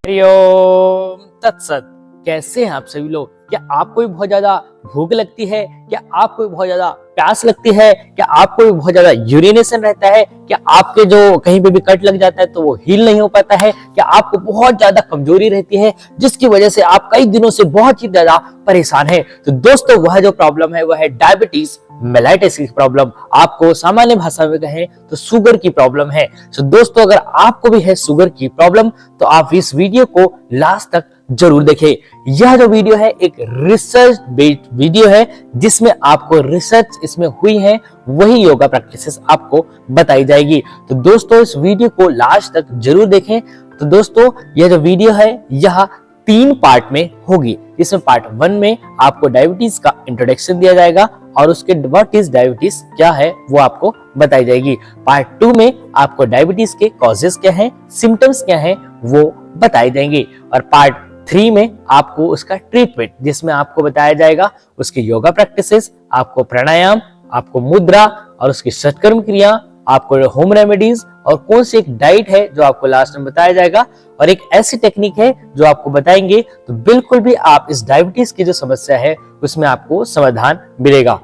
हरिओम तत्सत। कैसे हैं आप सभी लोग? क्या आपको भी बहुत ज्यादा भूख लगती है? क्या आपको भी बहुत ज्यादा प्यास लगती है? क्या आपको भी बहुत ज्यादा यूरिनेशन रहता है? क्या आपके जो कहीं पे भी कट लग जाता है तो वो हील नहीं हो पाता है? क्या आपको बहुत ज्यादा कमजोरी रहती है जिसकी वजह से आप कई दिनों से बहुत ही ज्यादा परेशान है? तो दोस्तों वह जो प्रॉब्लम है वह है डायबिटीज मेलाइटिस की प्रॉब्लम। आपको सामान्य भाषा में कहें तो शुगर की प्रॉब्लम है। तो दोस्तों अगर आपको भी है शुगर की प्रॉब्लम तो आप इस वीडियो को लास्ट तक जरूर देखें। यह जो वीडियो है एक रिसर्च बेस्ड वीडियो है जिसमें आपको रिसर्च इसमें हुई है वही योगा प्रैक्टिसेस आपको बताई जाएगी। तो दोस्तों इस वीडियो को लास्ट तक जरूर देखें। तो दोस्तों यह जो वीडियो है यह 3 पार्ट में होगी। इसमें पार्ट 1 में आपको डायबिटीज का इंट्रोडक्शन दिया जाएगा और उसके व्हाट इज डायबिटीज क्या है वो आपको बताई जाएगी। पार्ट 2 में आपको डायबिटीज के कॉजेस क्या हैं, सिम्टम्स क्या हैं वो बताए जाएंगे। और पार्ट 3 में आपको उसका ट्रीटमेंट जिसमें आपको बताया जाएगा उसकी योगा प्रैक्टिसेस, आपको प्राणायाम, आपको मुद्रा और उसकी सत्कर्म क्रिया, आपको होम रेमेडीज और कौन सी एक डाइट है जो आपको लास्ट में बताया जाएगा और एक ऐसी टेक्निक है जो आपको बताएंगे तो बिल्कुल भी आप इस डायबिटीज की जो समस्या है उसमें आपको समाधान मिलेगा।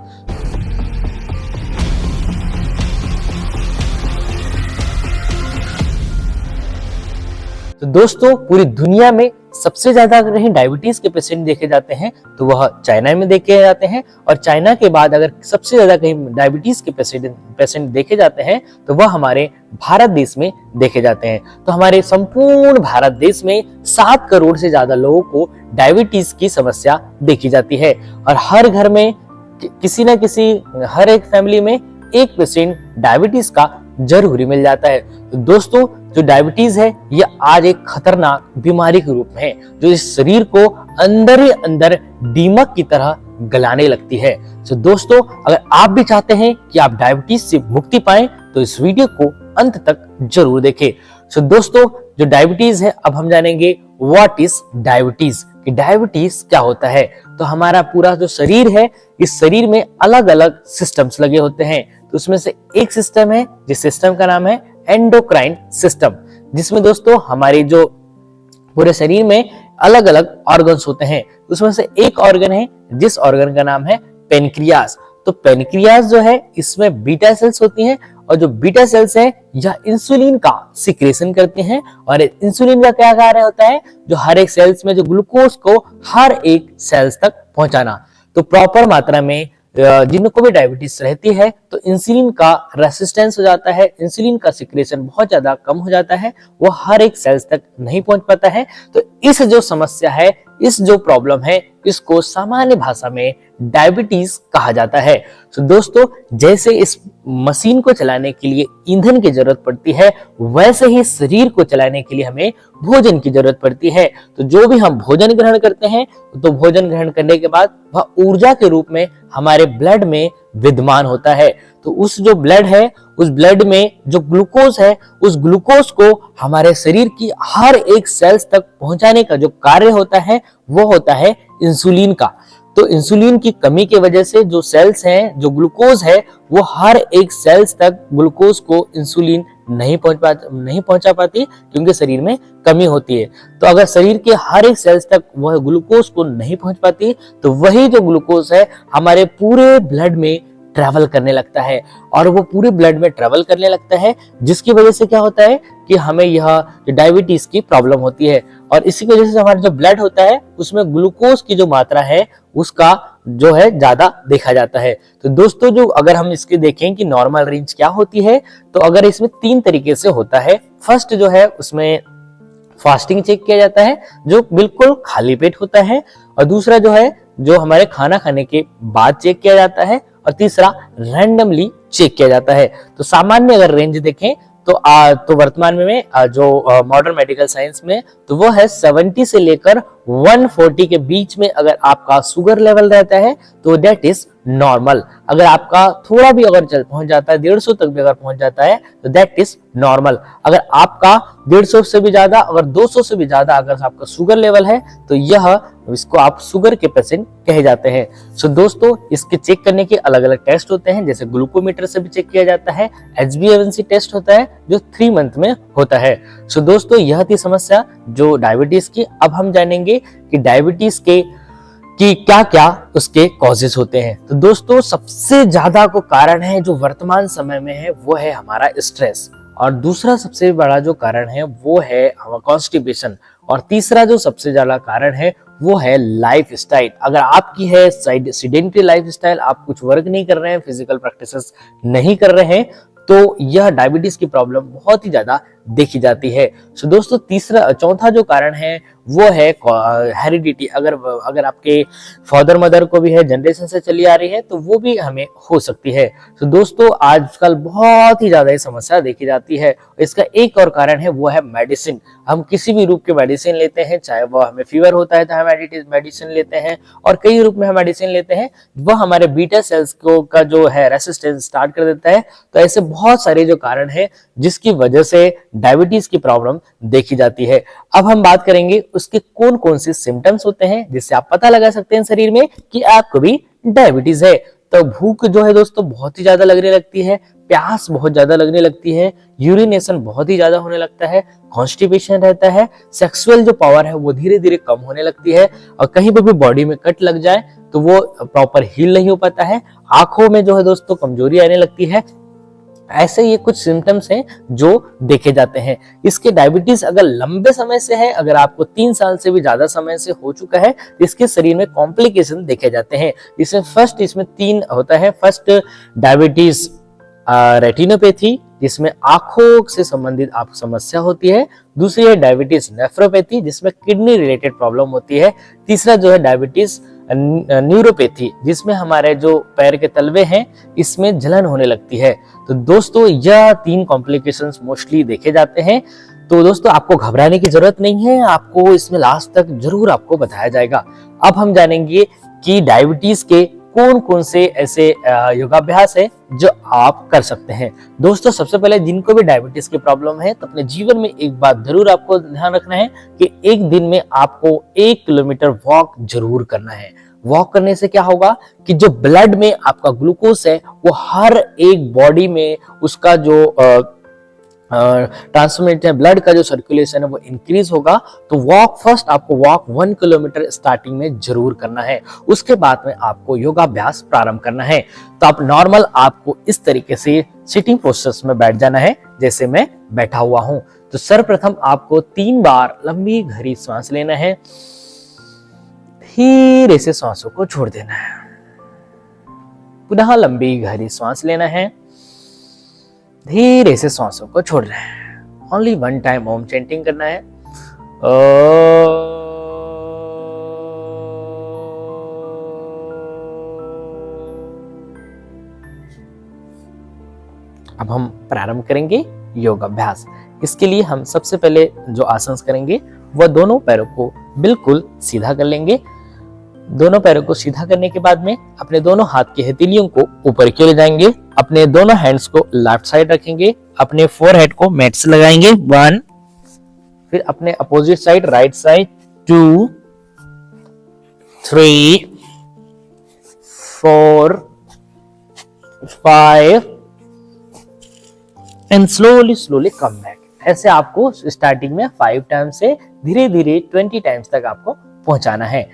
तो दोस्तों पूरी दुनिया में सबसे ज्यादा अगर कहीं डायबिटीज के पेशेंट देखे जाते हैं तो वह चाइना में देखे जाते हैं और चाइना के बाद अगर सबसे ज्यादा कहीं डायबिटीज के पेशेंट देखे जाते हैं तो वह हमारे भारत देश में देखे जाते हैं। तो हमारे संपूर्ण भारत देश में 7 करोड़ से ज्यादा लोगों को डायबिटीज की समस्या देखी जाती है और हर घर में किसी न किसी हर एक फैमिली में एक पेशेंट डायबिटीज का जरूर मिल जाता है। तो दोस्तों जो डायबिटीज है यह आज एक खतरनाक बीमारी के रूप में है जो इस शरीर को अंदर ही अंदर दीमक की तरह गलाने लगती है। तो दोस्तों अगर आप भी चाहते हैं कि आप डायबिटीज से मुक्ति पाएं तो इस वीडियो को अंत तक जरूर देखें। तो दोस्तों जो डायबिटीज है अब हम जानेंगे व्हाट इज डायबिटीज, कि डायबिटीज क्या होता है। तो हमारा पूरा जो शरीर है इस शरीर में अलग अलग सिस्टम्स लगे होते हैं। तो उसमें से एक सिस्टम है जिस सिस्टम का नाम है एंडोक्राइन सिस्टम, जिसमें दोस्तों हमारे जो पूरे शरीर में अलग अलग ऑर्गन्स होते हैं। उसमें से एक ऑर्गन है जिस ऑर्गन का नाम है पेनक्रियास। तो पेनक्रियास जो है इसमें बीटा सेल्स होती हैं और जो बीटा सेल्स है यह इंसुलिन का सिक्रेशन करते हैं और इंसुलिन का क्या कार्य होता है, जो हर एक सेल्स में जो ग्लूकोज को हर एक सेल्स तक पहुंचाना। तो प्रॉपर मात्रा में जिनको भी डायबिटीज रहती है तो इंसुलिन का रेसिस्टेंस हो जाता है, इंसुलिन का सिक्रेशन बहुत ज्यादा कम हो जाता है, वो हर एक सेल्स तक नहीं पहुंच पाता है। तो इस जो समस्या है, इस जो प्रॉब्लम है, इसको सामान्य भाषा में डायबिटीज कहा जाता है। तो दोस्तों जैसे इस मशीन को चलाने के लिए ईंधन की जरूरत पड़ती है वैसे ही शरीर को चलाने के लिए हमें भोजन की जरूरत पड़ती है। तो जो भी हम भोजन ग्रहण करते हैं तो भोजन ग्रहण करने के बाद वह ऊर्जा के रूप में हमारे ब्लड में विद्यमान होता है। तो उस जो ब्लड है उस ब्लड में जो ग्लूकोज है उस ग्लूकोज को हमारे शरीर की हर एक सेल्स तक पहुंचाने का जो कार्य होता है वो होता है इंसुलिन का। तो इंसुलिन की कमी की वजह से जो सेल्स हैं, जो ग्लूकोज है वो हर एक सेल्स तक ग्लूकोज को इंसुलिन नहीं पहुंचा पाती क्योंकि शरीर में कमी होती है। तो अगर शरीर के हर एक सेल्स तक वह ग्लूकोज को नहीं पहुंच पाती तो वही जो ग्लूकोज है हमारे पूरे ब्लड में ट्रैवल करने लगता है और वो पूरे ब्लड में ट्रैवल करने लगता है जिसकी वजह से क्या होता है कि हमें यह डायबिटीज की प्रॉब्लम होती है। और इसी वजह से हमारा जो ब्लड होता है उसमें ग्लूकोज की जो मात्रा है उसका जो है ज्यादा देखा जाता है। तो दोस्तों जो अगर हम इसके देखें कि नॉर्मल रेंज क्या होती है तो अगर इसमें 3 तरीके से होता है। फर्स्ट जो है उसमें फास्टिंग चेक किया जाता है जो बिल्कुल खाली पेट होता है, और दूसरा जो है जो हमारे खाना खाने के बाद चेक किया जाता है, और तीसरा रैंडमली चेक किया जाता है। तो सामान्य अगर रेंज देखें तो वर्तमान में जो मॉडर्न मेडिकल साइंस में तो वो है 70 से लेकर 140 के बीच में अगर आपका शुगर लेवल रहता है तो दैट इज नॉर्मल। अगर आपका थोड़ा भी अगर पहुंच जाता है 150 तक भी अगर पहुंच जाता है तो दैट इज नॉर्मल। अगर आपका 150 से भी ज्यादा, अगर 200 से भी ज्यादा अगर आपका शुगर लेवल है तो यह इसको आप शुगर के पेशेंट कहे जाते हैं। सो दोस्तों, इसके चेक करने के अलग अलग टेस्ट होते हैं, जैसे ग्लूकोमीटर से भी चेक किया जाता है, HbA1c टेस्ट होता है जो 3 मंथ में होता है। सो दोस्तों, यह थी समस्या जो डायबिटीज की। अब हम जानेंगे कि डायबिटीज के कि क्या क्या उसके कॉजेज होते हैं। तो दोस्तों, सबसे ज्यादा को कारण है जो वर्तमान समय में है वो है हमारा स्ट्रेस, और दूसरा सबसे बड़ा जो कारण है वो है कॉन्स्टिपेशन, और तीसरा जो सबसे ज्यादा कारण है वो है लाइफ स्टाइल। अगर आपकी है सीडेंटरी लाइफ स्टाइल, आप कुछ वर्क नहीं कर रहे हैं, फिजिकल प्रैक्टिसेस नहीं कर रहे हैं, तो यह डायबिटीज की प्रॉब्लम बहुत ही ज्यादा देखी जाती है। सो दोस्तों, चौथा जो कारण है वो है हेरिडिटी। अगर आपके फादर मदर को भी है, जनरेशन से चली आ रही है, तो वो भी हमें हो सकती है। तो दोस्तों, आजकल बहुत ही ज्यादा ये समस्या देखी जाती है। इसका एक और कारण है वो है मेडिसिन। हम किसी भी रूप के मेडिसिन लेते हैं, चाहे वो हमें फीवर होता है तो हम मेडिसिन लेते हैं, और कई रूप में हम मेडिसिन लेते हैं, वह हमारे बीटा सेल्स को का जो है रेसिस्टेंस स्टार्ट कर देता है। तो ऐसे बहुत सारे जो कारण है जिसकी वजह से डायबिटीज की प्रॉब्लम देखी जाती है। अब हम बात करेंगे उसके कौन कौन से सिम्टम्स होते हैं जिससे आप पता लगा सकते हैं शरीर में कि आपको भी डायबिटीज है। तो भूख जो है दोस्तों बहुत ही ज्यादा लगने लगती है, प्यास बहुत ज्यादा लगने लगती है, यूरिनेशन बहुत ही ज्यादा होने लगता है, कॉन्स्टिपेशन रहता है, सेक्सुअल जो पावर है वो धीरे धीरे कम होने लगती है, और कहीं पर भी बॉडी में कट लग जाए तो वो प्रॉपर हील नहीं हो पाता है, आंखों में जो है दोस्तों कमजोरी आने लगती है। ऐसे ये कुछ सिम्टम्स हैं जो देखे जाते हैं। इसके डायबिटीज अगर लंबे समय से है, अगर आपको 3 साल से भी ज्यादा समय से हो चुका है, इसके शरीर में कॉम्प्लिकेशन देखे जाते हैं। इसमें 3 होता है। फर्स्ट, डायबिटीज रेटिनोपैथी, जिसमें आंखों से संबंधित आप समस्या होती है। दूसरी है डायबिटीज नेफ्रोपैथी, जिसमें किडनी रिलेटेड प्रॉब्लम होती है। तीसरा जो है डायबिटीज न्यूरोपैथी, जिसमें हमारे जो पैर के तलवे हैं इसमें जलन होने लगती है। तो दोस्तों, यह 3 कॉम्प्लिकेशंस मोस्टली देखे जाते हैं। तो दोस्तों, आपको घबराने की जरूरत नहीं है, आपको इसमें लास्ट तक जरूर आपको बताया जाएगा। अब हम जानेंगे कि डायबिटीज के कौन कौन से ऐसे योगाभ्यास है जो आप कर सकते हैं। दोस्तों, सबसे पहले जिनको भी डायबिटीज की प्रॉब्लम है तो अपने जीवन में एक बात जरूर आपको ध्यान रखना है कि एक दिन में आपको 1 किलोमीटर वॉक जरूर करना है। वॉक करने से क्या होगा कि जो ब्लड में आपका ग्लूकोज है वो हर एक बॉडी में उसका जो ट्रांसमिट ब्लड का जो सर्कुलेशन है वो इंक्रीज होगा। तो आपको वॉक 1 किलोमीटर स्टार्टिंग में जरूर करना है। उसके बाद में आपको योगाभ्यास प्रारंभ करना है। तो आप नॉर्मल आपको इस तरीके से सिटिंग पोस्चर्स में बैठ जाना है जैसे मैं बैठा हुआ हूं। तो सर्वप्रथम आपको 3 बार लंबी गहरी सांस लेना है, धीरे से सांसों को छोड़ देना है, पुनः लंबी गहरी सांस लेना है, धीरे से सांसों को छोड़ना है। ओनली 1 टाइम ओम चैंटिंग करना है। अब हम प्रारंभ करेंगे योगाभ्यास। इसके लिए हम सबसे पहले जो आसन करेंगे वह दोनों पैरों को बिल्कुल सीधा कर लेंगे। दोनों पैरों को सीधा करने के बाद में अपने दोनों हाथ की हथेलियों को ऊपर की ओर ले जाएंगे। अपने दोनों हैंड्स को लेफ्ट साइड रखेंगे, अपने फोरहेड को मैट से लगाएंगे 1, फिर अपने opposite side right side 2, 3, 4, 5 and slowly come back. ऐसे आपको स्टार्टिंग में 5 टाइम्स से धीरे धीरे 20 टाइम्स तक आपको पहुंचाना है।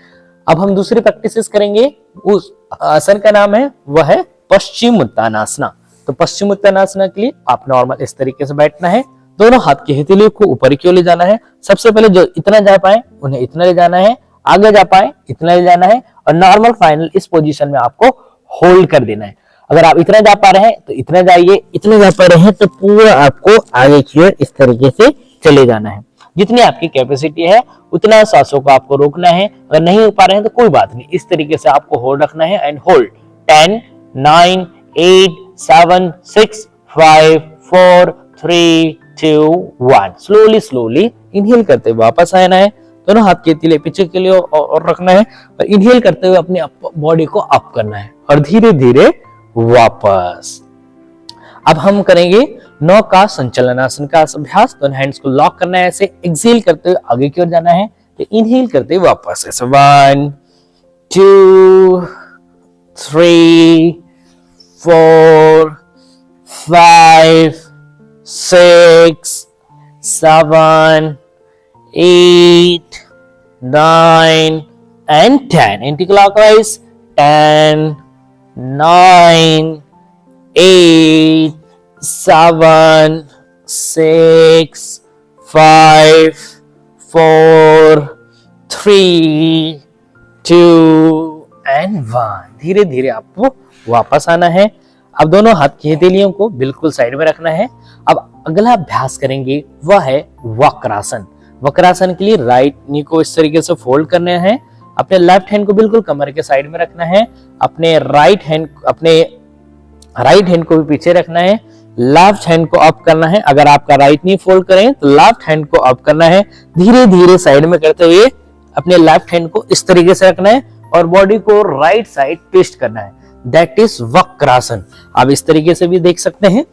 अब हम दूसरी प्रैक्टिसेस करेंगे। उस आसन का नाम है वह है पश्चिम उत्तानासना। तो पश्चिम उत्तानासना के लिए आप नॉर्मल इस तरीके से बैठना है, दोनों हाथ की हथेलियों को ऊपर की ओर ले जाना है। सबसे पहले जो इतना जा पाए उन्हें इतना ले जाना है, आगे जा पाए इतना ले जाना है, और नॉर्मल फाइनल इस पोजीशन में आपको होल्ड कर देना है। अगर आप इतना जा पा रहे हैं तो इतना जाइए, इतने जा पा रहे हैं तो पूरा आपको आगे की ओर इस तरीके से चले जाना है। जितनी आपकी कैपेसिटी है उतना सांसों को आपको रोकना है। अगर नहीं हो पा रहे हैं तो कोई बात नहीं, इस तरीके से आपको होल्ड रखना है एंड होल्ड 10, 9, 8, 7, 6, 5, 4, 3, 2, 1। स्लोली इनहेल करते वापस आना है, दोनों हाथ के तीले पीछे के लिए और रखना है और इनहेल करते हुए अपनी बॉडी को अप करना है और धीरे धीरे वापस। अब हम करेंगे नौका संचलनासन का अभ्यास। दोनों हैंड्स को लॉक करना है, ऐसे एक्सहेल करते हुए आगे की ओर जाना है, तो इनहेल करते हुए वापस ऐसे 1 2 3 4 5 6 7 8 9 and 10 anti-clockwise 10 9 8 7 6 5 4 3 2 and 1। धीरे धीरे आपको वापस आना है। अब दोनों हाथ की हथेलियों को बिल्कुल साइड में रखना है। अब अगला अभ्यास करेंगे वह है वक्रासन। वक्रासन के लिए राइट नी को इस तरीके से फोल्ड करना है, अपने लेफ्ट हैंड को बिल्कुल कमर के साइड में रखना है, अपने राइट हैंड को भी पीछे रखना है, लेफ्ट हैंड को अप करना है। अगर आपका राइट नी फोल्ड करें तो लेफ्ट हैंड को अप करना है, धीरे धीरे साइड में करते हुए अपने लेफ्ट हैंड को इस तरीके से रखना है और बॉडी को राइट साइड ट्विस्ट करना है, दैट इज वक्रासन। आप इस तरीके से भी देख सकते हैं।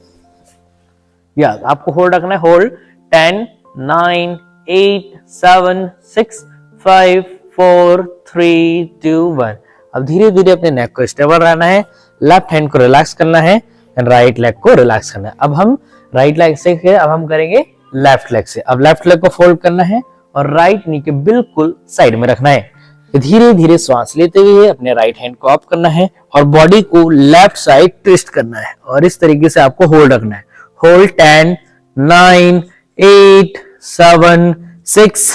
या आपको होल्ड रखना है, होल्ड 10 9 8 7 6 5 4 3 2 1। अब धीरे धीरे अपने नेक को स्टेबल रहना है, लेफ्ट हैंड को रिलैक्स करना है एंड राइट लेग को रिलैक्स करना है। अब हम राइट लेग से अब हम करेंगे लेफ्ट लेग से। अब लेफ्ट लेग को फोल्ड करना है और राइट नी के बिल्कुल साइड में रखना है। धीरे धीरे श्वास लेते हुए अपने राइट हैंड को अप करना है और बॉडी को लेफ्ट साइड ट्विस्ट करना है और इस तरीके से आपको होल्ड रखना है। Hold 10 9 8 7 6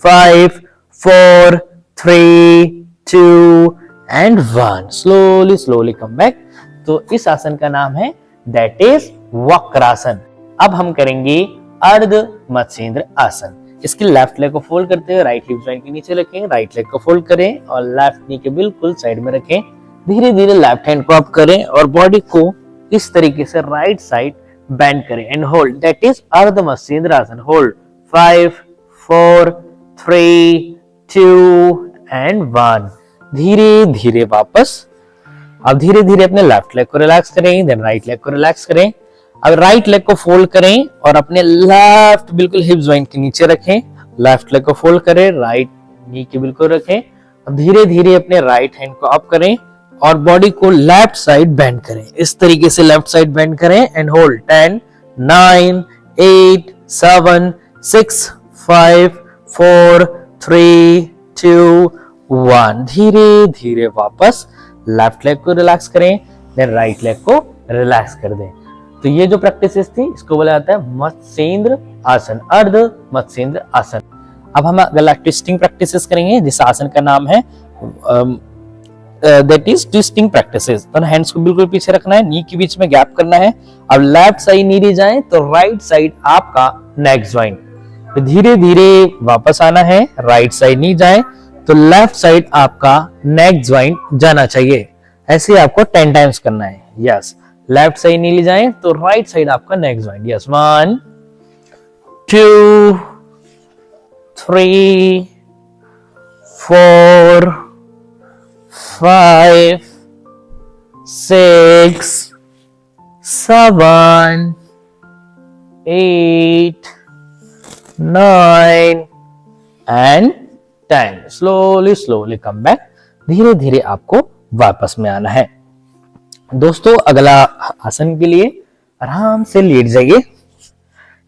5 4 3 2 and 1। slowly come back। तो इस आसन का नाम है दैट इज वक्रासन। अब हम करेंगे अर्ध मत्स्येंद्र आसन। इसके लेफ्ट लेग को फोल्ड करते हुए राइट हिप जॉइंट के नीचे रखें, राइट लेग को फोल्ड करें और लेफ्ट नी के बिल्कुल साइड में रखें। धीरे धीरे लेफ्ट हैंड को अप करें और बॉडी को इस तरीके से राइट साइड बेंड करें एंड होल्ड, दैट इज अर्ध मत्स्येंद्र आसन। Hold 5 4 3 2 and 1। धीरे धीरे वापस। अब धीरे धीरे अपने लेफ्ट लेग को रिलैक्स करें, देन राइट लेग को रिलैक्स करें। अब राइट लेग को फोल्ड करें और अपने लेफ्ट बिल्कुल हिप जॉइंट के नीचे रखें, लेफ्ट लेग को फोल्ड करें, राइट नी के बिल्कुल रखें। अब धीरे धीरे अपने राइट हैंड को अप करें और बॉडी को लेफ्ट साइड बेंड करें, इस तरीके से लेफ्ट साइड बेंड करें एंड होल्ड 10 9 8 7 6 5 4 3 2 1। धीरे धीरे वापस लेफ्ट लेग को रिलैक्स करें, देन राइट लेग को रिलैक्स कर दें। तो ये जो प्रैक्टिसेस थी इसको बोला जाता है मत्स्येंद्र आसन, अर्ध मत्स्येंद्र आसन। अब हम अगला ट्विस्टिंग प्रैक्टिसेस करेंगे जिस आसन का नाम है दैट इज ट्विस्टिंग प्रैक्टिसेस। तो हैंड्स को बिल्कुल पीछे रखना है, नी के बीच में गैप करना है। अब लेफ्ट साइड नीचे जाए तो राइट साइड आपका नेक ज्वाइंट, तो धीरे धीरे वापस आना है, राइट साइड नी जाए तो लेफ्ट साइड आपका नेक ज्वाइंट जाना चाहिए। ऐसे आपको 10 टाइम्स करना है। यस, लेफ्ट साइड नीली जाए तो राइट साइड आपका नेक joint. Yes, 1 2 3 4 5 6 7 8 9 and 10। slowly come back। धीरे धीरे आपको वापस में आना है। दोस्तों अगला आसन के लिए आराम से लेट जाइए,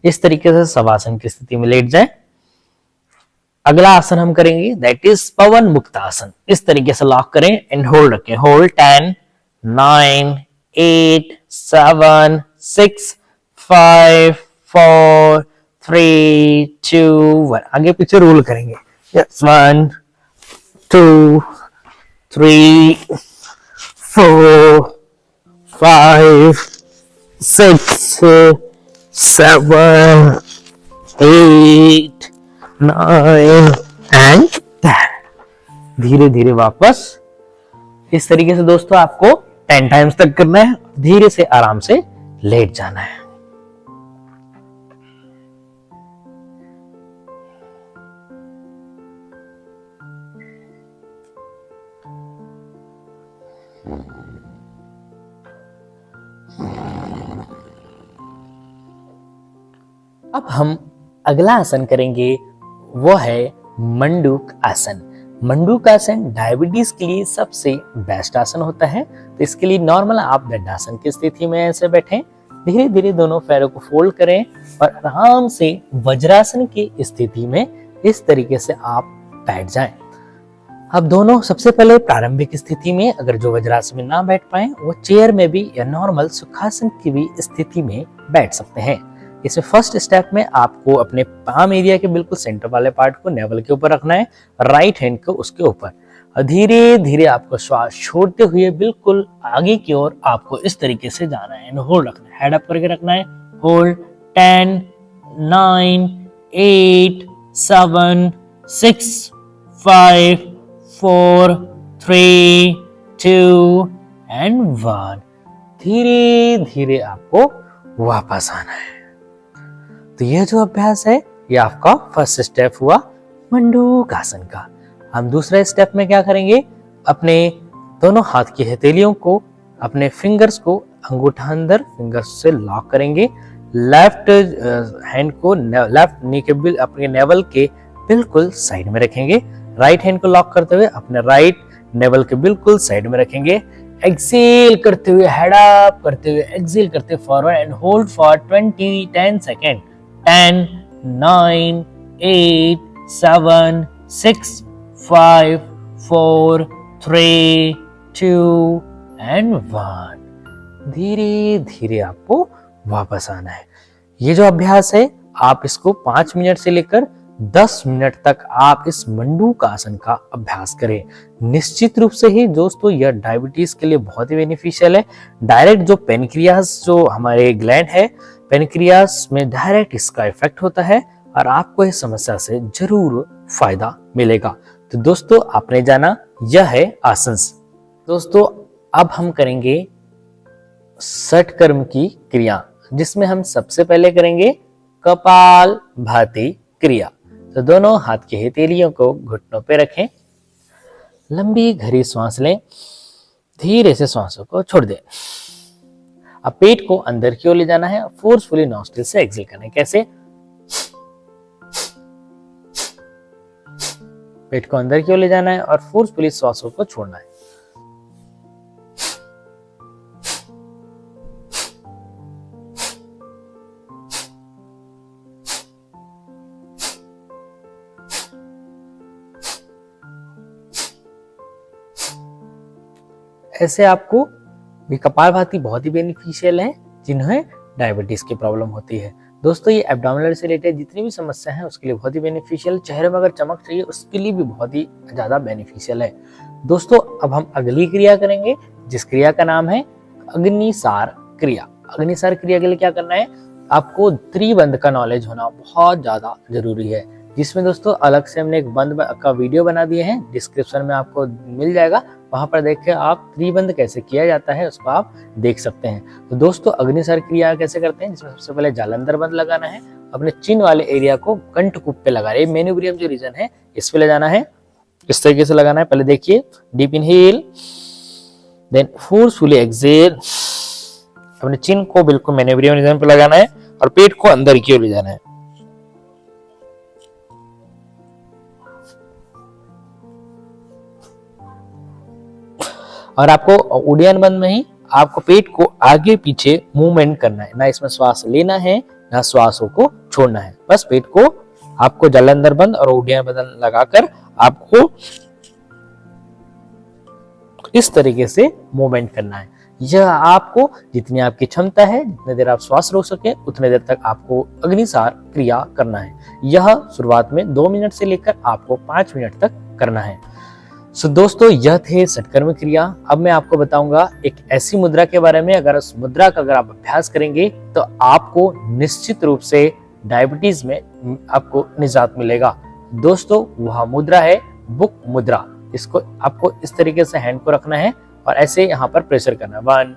इस तरीके से शवासन की स्थिति में लेट जाए। अगला आसन हम करेंगे दैट इज पवन मुक्त आसन। इस तरीके से लॉक करें एंड होल्ड रखें। होल्ड 10 9 8 7 6 5 4 3 2 1। आगे पीछे रोल करेंगे। Yes, 1 2 3 4 5 6 7 8 9 and 10। धीरे धीरे वापस। इस तरीके से दोस्तों आपको 10 टाइम्स तक करना है, धीरे से आराम से लेट जाना है। अब हम अगला आसन करेंगे, वो है मंडूक आसन। मंडूक आसन डायबिटीज के लिए सबसे बेस्ट आसन होता है। तो इसके लिए नॉर्मल आप दंडासन की स्थिति में ऐसे बैठें, धीरे धीरे दोनों पैरों को फोल्ड करें और आराम से वज्रासन की स्थिति में इस तरीके से आप बैठ जाएं। अब दोनों सबसे पहले प्रारंभिक स्थिति में अगर जो वज्रासन में ना बैठ पाए वो चेयर में भी या नॉर्मल सुखासन की भी स्थिति में बैठ सकते हैं। इसमें फर्स्ट स्टेप में आपको अपने पाम एरिया के बिल्कुल सेंटर वाले पार्ट को नेवल के ऊपर रखना है, राइट हैंड को उसके ऊपर, और धीरे धीरे आपको श्वास छोड़ते हुए बिल्कुल आगे की ओर आपको इस तरीके से जाना है, होल्ड रखना है, हेड अप करके रखना है, होल्ड 10 9 8 7 6 5 4 3 2 एंड 1। धीरे धीरे आपको वापस आना है। तो यह जो अभ्यास है ये आपका फर्स्ट स्टेप हुआ मंडूक आसन का। हम दूसरे स्टेप में क्या करेंगे, अपने दोनों हाथ की हथेलियों को, अपने फिंगर्स को अंगूठा अंदर फिंगर्स से लॉक करेंगे, लेफ्ट हैंड को लेफ्ट नी के अपने नेवल के बिल्कुल साइड में रखेंगे, राइट हैंड को लॉक करते हुए अपने राइट नेवल के बिल्कुल साइड में रखेंगे। एक्सेल करते हुए हेड अप करते हुए एक्सेल करते forward and hold for 10 second. 10 9 8 7 6 5 4 3 2 and 1। धीरे धीरे आपको वापस आना है। ये जो अभ्यास है आप इसको 5 मिनट से लेकर 10 मिनट तक आप इस मंडूक आसन का अभ्यास करें। निश्चित रूप से ही दोस्तों यह डायबिटीज के लिए बहुत ही बेनिफिशियल है। डायरेक्ट जो पेनक्रियास जो हमारे ग्लैंड है, पेनक्रियास में डायरेक्ट इसका इफेक्ट होता है और आपको इस समस्या से जरूर फायदा मिलेगा। तो दोस्तों आपने जाना यह है आसन। दोस्तों अब हम करेंगे षटकर्म की क्रिया, जिसमें हम सबसे पहले करेंगे कपाल भाती क्रिया। तो दोनों हाथ की हथेलियों को घुटनों पे रखें, लंबी गहरी सांस लें, धीरे से सांसों को छोड़ दें। अब पेट को अंदर की ओर ले जाना है, फोर्सफुली नॉस्ट्रिल से एक्सेल करना है। कैसे? पेट को अंदर की ओर ले जाना है और फोर्सफुली सांसों को छोड़ना है। ऐसे आपको भी कपालभाति बहुत ही बेनिफिशियल है जिन्हें डायबिटीज की प्रॉब्लम होती है। दोस्तों ये एब्डोमिनल से रिलेटेड जितनी भी समस्या है उसके लिए बहुत ही बेनिफिशियल, चेहरे में अगर चमक चाहिए उसके लिए भी बहुत ही ज्यादा बेनिफिशियल है। दोस्तों अब हम अगली क्रिया करेंगे जिस क्रिया का नाम है अग्निसार क्रिया। अग्निसार क्रिया के लिए क्या करना है, आपको त्रिबंध का नॉलेज होना बहुत ज्यादा जरूरी है, जिसमें दोस्तों अलग से हमने एक बंद का वीडियो बना दिए हैं, डिस्क्रिप्शन में आपको मिल जाएगा, वहां पर देख के आप त्रिबंध कैसे किया जाता है उसको आप देख सकते हैं। तो दोस्तों अग्निसार क्रिया कैसे करते हैं, जिसमें सबसे पहले जालंधर बंद लगाना है, अपने चिन वाले एरिया को कंठकूप पे लगा रहे, मेन्यूब्रियम जो रीजन है इस पे ले जाना है, इस तरीके से लगाना है। पहले देखिए, deep inhale then forcefully exhale, अपने चिन को बिल्कुल मेन्यूब्रियम रीजन पे लगाना है और पेट को अंदर की ओर ले जाना है। और आपको उड्डयन बंद में ही आपको पेट को आगे पीछे मूवमेंट करना है, ना इसमें श्वास लेना है ना श्वासों को छोड़ना है, बस पेट को आपको जालंधर बंद और उड्डयन बंद लगाकर आपको इस तरीके से मूवमेंट करना है। यह आपको जितनी आपकी क्षमता है, जितने देर आप श्वास रोक सके उतने देर तक आपको अग्निसार क्रिया करना है। यह शुरुआत में 2 मिनट से लेकर आपको 5 मिनट तक करना है। सो दोस्तों यह थे षटकर्म क्रिया। अब मैं आपको बताऊंगा एक ऐसी मुद्रा के बारे में, अगर उस मुद्रा का अगर आप अभ्यास करेंगे तो आपको निश्चित रूप से डायबिटीज में आपको निजात मिलेगा। दोस्तों वह मुद्रा है बुक मुद्रा। इसको आपको इस तरीके से हैंड को रखना है और ऐसे यहाँ पर प्रेशर करना है। 1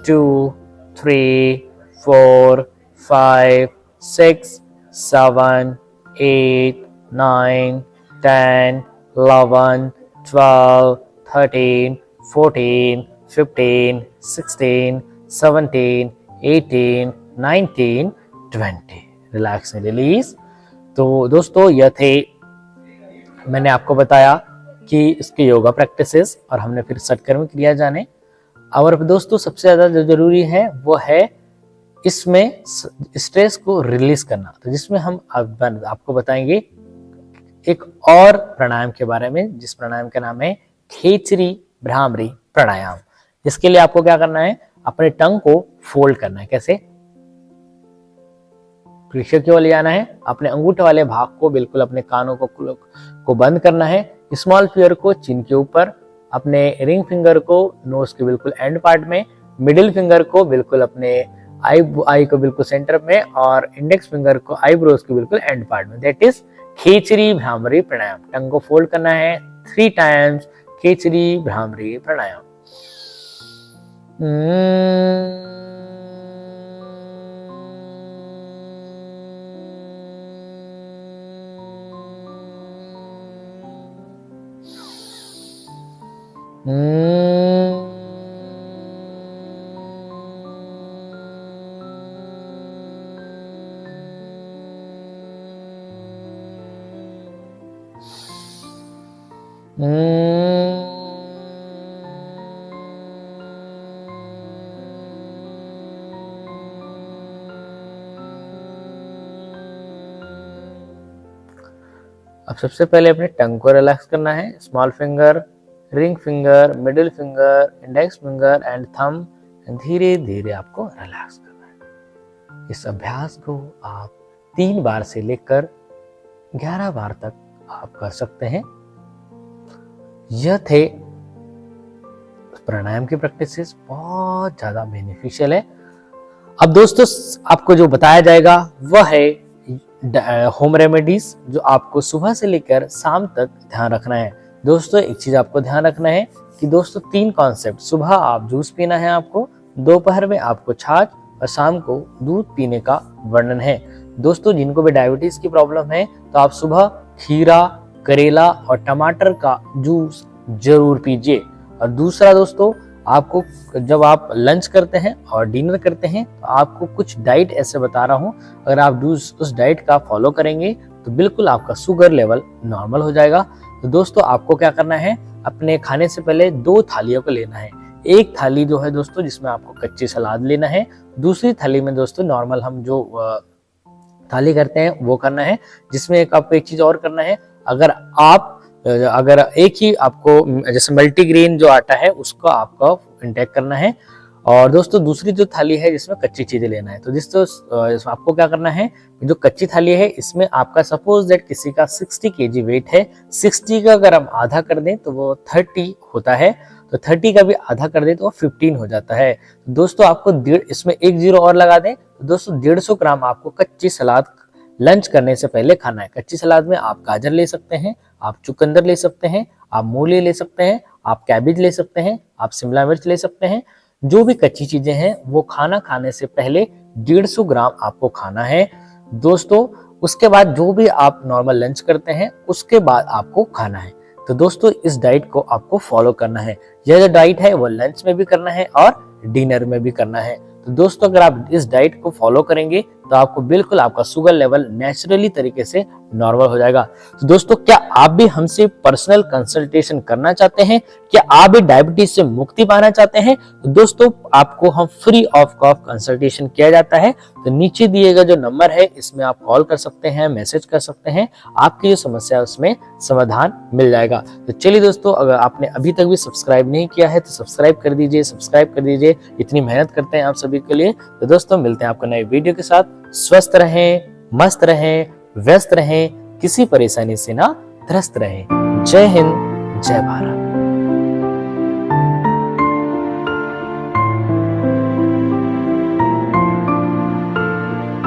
2 3 4 5 6 7 8 9 10 11 12 13 14 15, 16, 17, 18, 19, 20। Relax and release. तो दोस्तों ये थे, मैंने आपको बताया कि इसके योगा प्रैक्टिसेस और हमने फिर सटकर्म क्रिया जाने। और दोस्तों सबसे ज्यादा जो जरूरी है वो है इसमें स्ट्रेस को रिलीज करना। तो जिसमें हम आपको बताएंगे एक और प्राणायाम के बारे में, जिस प्राणायाम का नाम है खेचरी भ्रामरी प्राणायाम। इसके लिए आपको क्या करना है, अपने टंग को फोल्ड करना है। कैसे? पीछे की ओर ले जाना है, अपने अंगूठे वाले भाग को बिल्कुल अपने कानों को बंद करना है, स्मॉल फिंगर को चिन के ऊपर, अपने रिंग फिंगर को नोज के बिल्कुल एंड पार्ट में, मिडिल फिंगर को बिल्कुल अपने आई को बिल्कुल सेंटर में, और इंडेक्स फिंगर को आईब्रोज के बिल्कुल एंड पार्ट में। दैट इज खेचरी भ्रामरी प्राणायाम। टंग को फोल्ड करना है 3 टाइम्स, खेचरी भ्रामरी प्राणायाम। अब सबसे पहले अपने टंग को रिलैक्स करना है। Small finger, ring finger, middle finger, index finger and thumb, धीरे धीरे आपको रिलैक्स करना है। इस अभ्यास को आप 3 बार से लेकर 11 बार तक आप कर सकते हैं। यह थे प्राणायाम की प्रैक्टिसेस, बहुत ज्यादा बेनिफिशियल है। अब दोस्तों आपको जो बताया जाएगा वह है होम रेमेडीज, जो आपको सुबह से लेकर शाम तक ध्यान रखना है। दोस्तों एक चीज आपको ध्यान रखना है कि दोस्तों 3 कॉन्सेप्ट, सुबह आप जूस पीना है आपको, दोपहर में आपको छाछ और शाम को दूध पीने का वर्णन है। दोस्तों जिनको भी डायबिटीज की प्रॉब्लम है तो आप सुबह खीरा, करेला और टमाटर का जूस जरूर पीजिए। और दूसरा दोस्तों, आपको जब आप लंच करते हैं और डिनर करते हैं तो आपको कुछ डाइट ऐसे बता रहा हूं, अगर आप उस डाइट का फॉलो करेंगे तो बिल्कुल आपका शुगर लेवल नॉर्मल हो जाएगा। तो दोस्तों आपको क्या करना है, अपने खाने से पहले 2 थालियों को लेना है। एक थाली जो है दोस्तों जिसमें आपको कच्ची सलाद लेना है, दूसरी थाली में दोस्तों नॉर्मल हम जो थाली करते हैं वो करना है, जिसमें आपको एक चीज और करना है, अगर एक ही आपको जैसे मल्टीग्रेन जो आटा है उसको आपको इंटेक करना है। और दोस्तों दूसरी जो थाली है जिसमें कच्ची चीजें लेना है, तो इसमें आपको क्या करना है, जो कच्ची थाली है इसमें आपका सपोज दैट किसी का 60 kg वेट है, 60 का अगर हम आधा कर दें तो वो 30 होता है, तो 30 का भी आधा कर दें तो वो 15 हो जाता है। तो दोस्तों आपको इसमें 1 0 और लगा दें, तो दोस्तों 150 ग्राम आपको कच्ची सलाद लंच करने से पहले खाना है। कच्ची सलाद में आप गाजर ले सकते हैं, आप चुकंदर ले सकते हैं, आप मूली ले सकते हैं, आप कैबेज ले सकते हैं, आप शिमला मिर्च ले सकते हैं। जो भी कच्ची चीजें हैं वो खाना खाने से पहले 150 ग्राम आपको खाना है दोस्तों। उसके बाद जो भी आप नॉर्मल लंच करते हैं उसके बाद आपको खाना है। तो दोस्तों इस डाइट को आपको फॉलो करना है। यह जो डाइट है वो लंच में भी करना है और डिनर में भी करना है। तो दोस्तों अगर आप इस डाइट को फॉलो करेंगे तो आपको बिल्कुल आपका शुगर लेवल नेचुरली तरीके से नॉर्मल हो जाएगा। तो दोस्तों क्या आप भी हमसे पर्सनल कंसल्टेशन करना चाहते हैं, क्या आप भी डायबिटीज से मुक्ति पाना चाहते हैं, तो दोस्तों आपको हम फ्री ऑफ कॉस्ट कंसल्टेशन किया जाता है। तो नीचे दिए गए जो नंबर है इसमें आप कॉल कर सकते हैं, मैसेज कर सकते हैं, आपकी जो समस्या है उसमें समाधान मिल जाएगा। तो चलिए दोस्तों, अगर आपने अभी तक भी सब्सक्राइब नहीं किया है तो सब्सक्राइब कर दीजिए, इतनी मेहनत करते हैं आप सभी के लिए। तो दोस्तों मिलते हैं आपको नए वीडियो के साथ। स्वस्थ रहें, मस्त रहें, व्यस्त रहें, किसी परेशानी से ना त्रस्त रहें। जय हिंद, जय भारत।